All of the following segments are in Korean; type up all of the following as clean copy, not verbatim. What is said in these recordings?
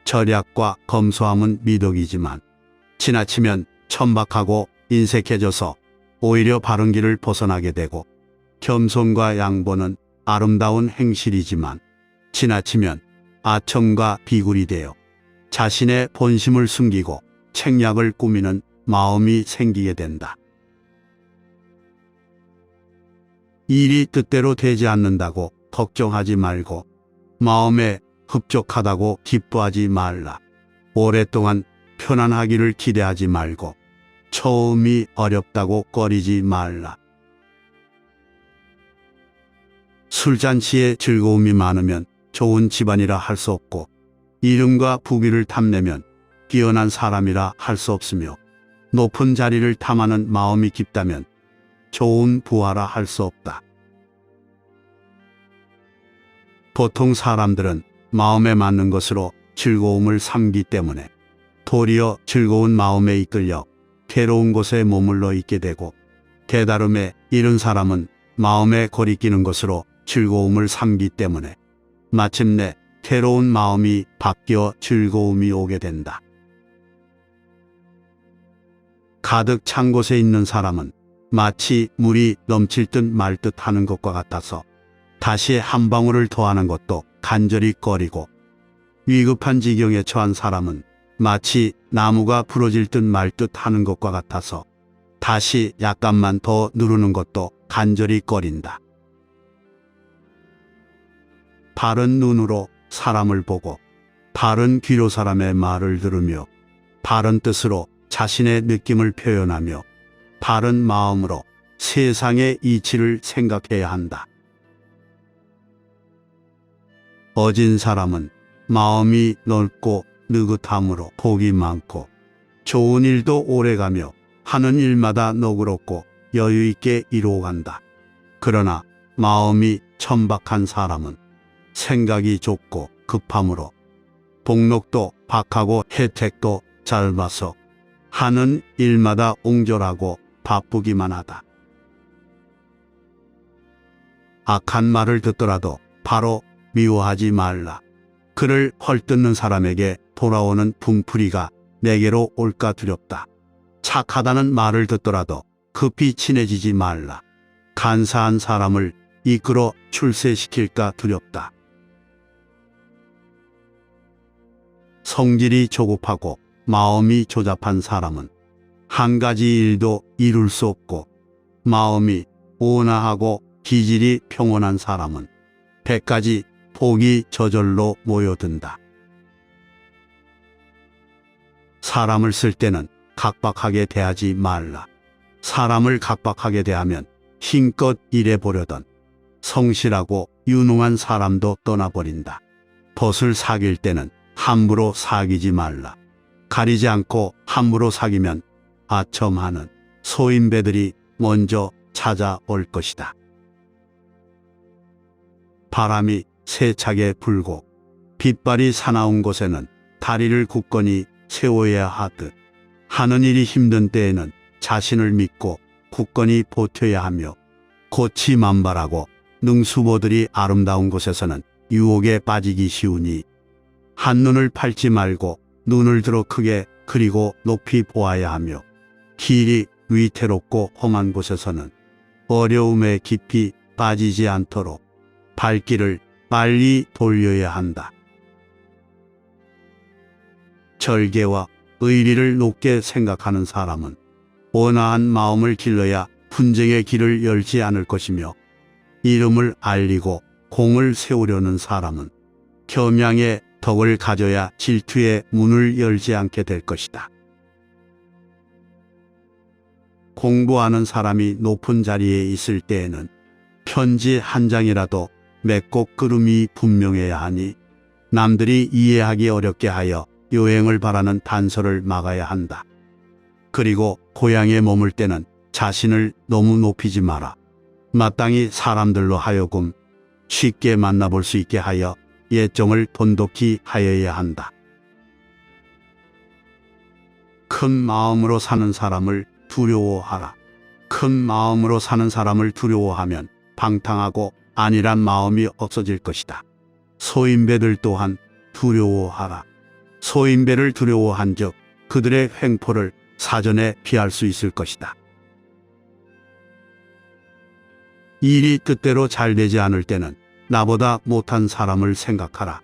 절약과 검소함은 미덕이지만 지나치면 천박하고 인색해져서 오히려 바른 길을 벗어나게 되고, 겸손과 양보는 아름다운 행실이지만 지나치면 아첨과 비굴이 되어 자신의 본심을 숨기고 책략을 꾸미는 마음이 생기게 된다. 일이 뜻대로 되지 않는다고 걱정하지 말고 마음에 흡족하다고 기뻐하지 말라. 오랫동안 편안하기를 기대하지 말고 처음이 어렵다고 꺼리지 말라. 술잔치에 즐거움이 많으면 좋은 집안이라 할 수 없고, 이름과 부귀를 탐내면 뛰어난 사람이라 할 수 없으며, 높은 자리를 탐하는 마음이 깊다면 좋은 부하라 할 수 없다. 보통 사람들은 마음에 맞는 것으로 즐거움을 삼기 때문에 도리어 즐거운 마음에 이끌려 괴로운 곳에 머물러 있게 되고, 깨달음에 이른 사람은 마음에 거리끼는 것으로 즐거움을 삼기 때문에 마침내 괴로운 마음이 바뀌어 즐거움이 오게 된다. 가득 찬 곳에 있는 사람은 마치 물이 넘칠 듯 말 듯 하는 것과 같아서 다시 한 방울을 더하는 것도 간절히 꺼리고, 위급한 지경에 처한 사람은 마치 나무가 부러질 듯 말 듯 하는 것과 같아서 다시 약간만 더 누르는 것도 간절히 꺼린다. 바른 눈으로 사람을 보고 바른 귀로 사람의 말을 들으며 바른 뜻으로 자신의 느낌을 표현하며 바른 마음으로 세상의 이치를 생각해야 한다. 어진 사람은 마음이 넓고 느긋함으로 복이 많고 좋은 일도 오래가며 하는 일마다 너그럽고 여유있게 이루어간다. 그러나 마음이 천박한 사람은 생각이 좁고 급함으로 복록도 박하고 혜택도 짧아서 하는 일마다 옹졸하고 바쁘기만 하다. 악한 말을 듣더라도 바로 미워하지 말라. 그를 헐뜯는 사람에게 돌아오는 분풀이가 내게로 올까 두렵다. 착하다는 말을 듣더라도 급히 친해지지 말라. 간사한 사람을 이끌어 출세시킬까 두렵다. 성질이 조급하고 마음이 조잡한 사람은 한 가지 일도 이룰 수 없고, 마음이 온화하고 기질이 평온한 사람은 100가지 복이 저절로 모여든다. 사람을 쓸 때는 각박하게 대하지 말라. 사람을 각박하게 대하면 힘껏 일해보려던 성실하고 유능한 사람도 떠나버린다. 벗을 사귈 때는 함부로 사귀지 말라. 가리지 않고 함부로 사귀면 아첨하는 소인배들이 먼저 찾아올 것이다. 바람이 세차게 불고 빗발이 사나운 곳에는 다리를 굳건히 세워야 하듯, 하는 일이 힘든 때에는 자신을 믿고 굳건히 버텨야 하며, 고치 만발하고 능수보들이 아름다운 곳에서는 유혹에 빠지기 쉬우니 한눈을 팔지 말고 눈을 들어 크게 그리고 높이 보아야 하며, 길이 위태롭고 험한 곳에서는 어려움에 깊이 빠지지 않도록 발길을 빨리 돌려야 한다. 절개와 의리를 높게 생각하는 사람은 온화한 마음을 길러야 분쟁의 길을 열지 않을 것이며, 이름을 알리고 공을 세우려는 사람은 겸양의 덕을 가져야 질투의 문을 열지 않게 될 것이다. 공부하는 사람이 높은 자리에 있을 때에는 편지 한 장이라도 맺고 끄름이 분명해야 하니, 남들이 이해하기 어렵게 하여 요행을 바라는 단서를 막아야 한다. 그리고 고향에 머물 때는 자신을 너무 높이지 마라. 마땅히 사람들로 하여금 쉽게 만나볼 수 있게 하여 예정을 돈독히 하여야 한다. 큰 마음으로 사는 사람을 두려워하라. 큰 마음으로 사는 사람을 두려워하면 방탕하고 안일한 마음이 없어질 것이다. 소인배들 또한 두려워하라. 소인배를 두려워한 즉 그들의 횡포를 사전에 피할 수 있을 것이다. 일이 뜻대로 잘 되지 않을 때는 나보다 못한 사람을 생각하라.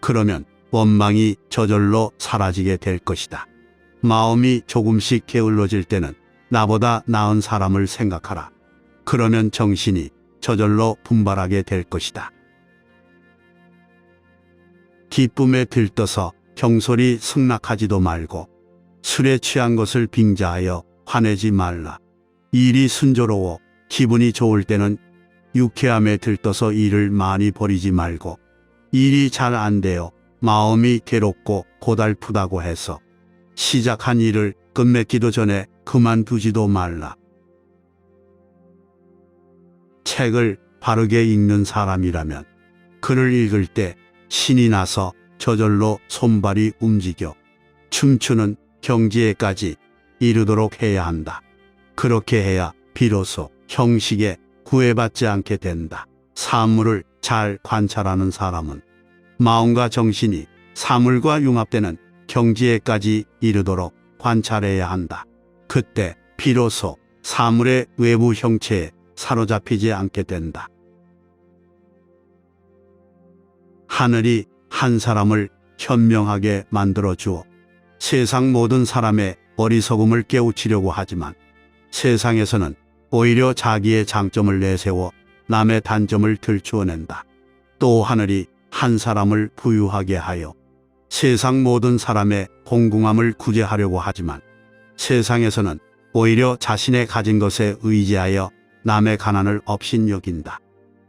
그러면 원망이 저절로 사라지게 될 것이다. 마음이 조금씩 게을러질 때는 나보다 나은 사람을 생각하라. 그러면 정신이 저절로 분발하게 될 것이다. 기쁨에 들떠서 경솔히 승낙하지도 말고 술에 취한 것을 빙자하여 화내지 말라. 일이 순조로워 기분이 좋을 때는 유쾌함에 들떠서 일을 많이 벌이지 말고 일이 잘 안 되어 마음이 괴롭고 고달프다고 해서 시작한 일을 끝맺기도 전에 그만두지도 말라. 책을 바르게 읽는 사람이라면 글을 읽을 때 신이 나서 저절로 손발이 움직여 춤추는 경지에까지 이르도록 해야 한다. 그렇게 해야 비로소 형식에 구애받지 않게 된다. 사물을 잘 관찰하는 사람은 마음과 정신이 사물과 융합되는 경지에까지 이르도록 관찰해야 한다. 그때 비로소 사물의 외부 형체에 사로잡히지 않게 된다. 하늘이 한 사람을 현명하게 만들어 주어 세상 모든 사람의 어리석음을 깨우치려고 하지만 세상에서는 오히려 자기의 장점을 내세워 남의 단점을 들추어낸다. 또 하늘이 한 사람을 부유하게 하여 세상 모든 사람의 공공함을 구제하려고 하지만 세상에서는 오히려 자신의 가진 것에 의지하여 남의 가난을 업신여긴다.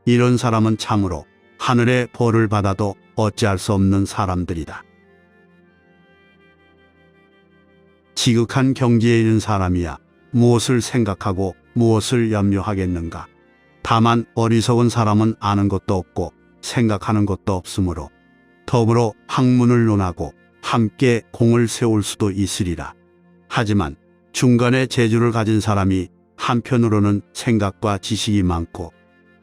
이런 사람은 참으로 하늘의 벌을 받아도 어찌할 수 없는 사람들이다. 지극한 경지에 있는 사람이야 무엇을 생각하고 무엇을 염려하겠는가. 다만 어리석은 사람은 아는 것도 없고 생각하는 것도 없으므로 더불어 학문을 논하고 함께 공을 세울 수도 있으리라. 하지만 중간에 재주를 가진 사람이 한편으로는 생각과 지식이 많고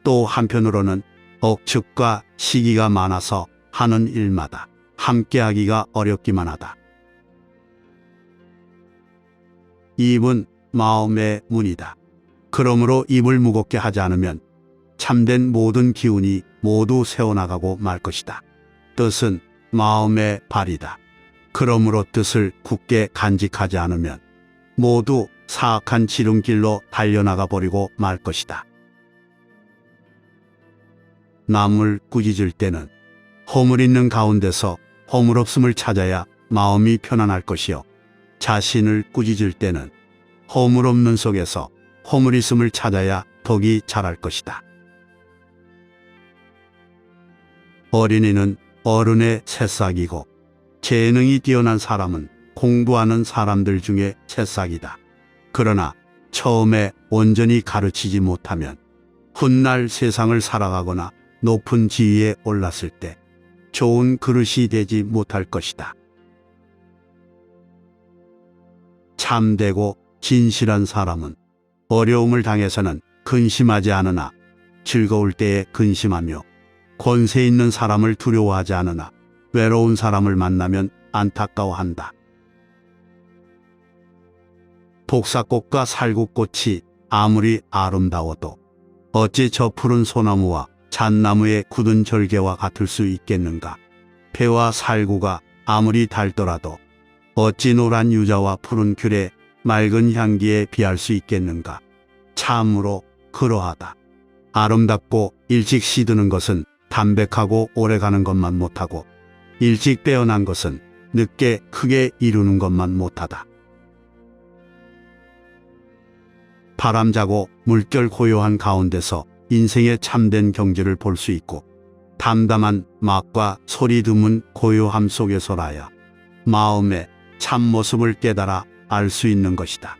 또 한편으로는 억측과 시기가 많아서 하는 일마다 함께하기가 어렵기만 하다. 입은 마음의 문이다. 그러므로 입을 무겁게 하지 않으면 참된 모든 기운이 모두 새어나가고 말 것이다. 뜻은 마음의 발이다. 그러므로 뜻을 굳게 간직하지 않으면 모두 사악한 지름길로 달려나가 버리고 말 것이다. 남을 꾸짖을 때는 허물 있는 가운데서 허물없음을 찾아야 마음이 편안할 것이요 자신을 꾸짖을 때는 허물 없는 속에서 허물 있음을 찾아야 덕이 자랄 것이다. 어린이는 어른의 새싹이고 재능이 뛰어난 사람은 공부하는 사람들 중에 새싹이다. 그러나 처음에 온전히 가르치지 못하면 훗날 세상을 살아가거나 높은 지위에 올랐을 때 좋은 그릇이 되지 못할 것이다. 참되고 진실한 사람은 어려움을 당해서는 근심하지 않으나 즐거울 때에 근심하며 권세 있는 사람을 두려워하지 않으나 외로운 사람을 만나면 안타까워한다. 독사꽃과 살구꽃이 아무리 아름다워도 어찌 저 푸른 소나무와 잣나무의 굳은 절개와 같을 수 있겠는가. 배와 살구가 아무리 달더라도 어찌 노란 유자와 푸른 귤의 맑은 향기에 비할 수 있겠는가. 참으로 그러하다. 아름답고 일찍 시드는 것은 담백하고 오래가는 것만 못하고 일찍 빼어난 것은 늦게 크게 이루는 것만 못하다. 바람자고 물결 고요한 가운데서 인생의 참된 경지를 볼 수 있고 담담한 막과 소리 드문 고요함 속에서라야 마음의 참모습을 깨달아 알 수 있는 것이다.